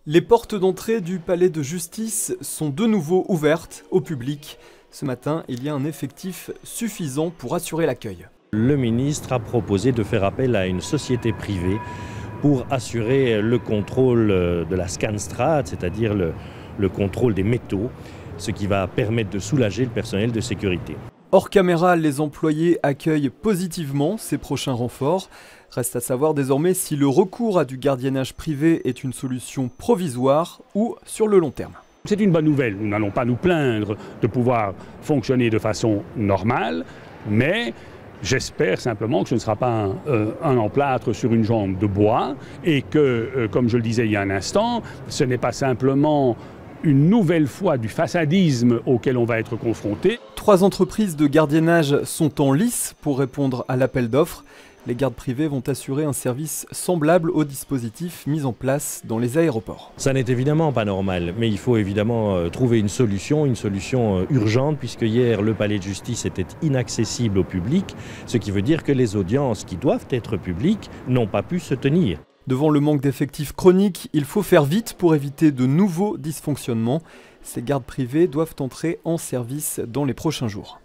Les portes d'entrée du palais de justice sont de nouveau ouvertes au public. Ce matin, il y a un effectif suffisant pour assurer l'accueil. Le ministre a proposé de faire appel à une société privée pour assurer le contrôle de la Scanstrat, c'est-à-dire le contrôle des métaux, ce qui va permettre de soulager le personnel de sécurité. Hors caméra, les employés accueillent positivement ces prochains renforts. Reste à savoir désormais si le recours à du gardiennage privé est une solution provisoire ou sur le long terme. C'est une bonne nouvelle, nous n'allons pas nous plaindre de pouvoir fonctionner de façon normale, mais j'espère simplement que ce ne sera pas un emplâtre sur une jambe de bois et que, comme je le disais il y a un instant, ce n'est pas simplement une nouvelle fois du façadisme auquel on va être confronté. 3 entreprises de gardiennage sont en lice pour répondre à l'appel d'offres. Les gardes privés vont assurer un service semblable au dispositif mis en place dans les aéroports. Ça n'est évidemment pas normal, mais il faut évidemment trouver une solution urgente, puisque hier le palais de justice était inaccessible au public, ce qui veut dire que les audiences qui doivent être publiques n'ont pas pu se tenir. Devant le manque d'effectifs chroniques, il faut faire vite pour éviter de nouveaux dysfonctionnements. Ces gardes privés doivent entrer en service dans les prochains jours.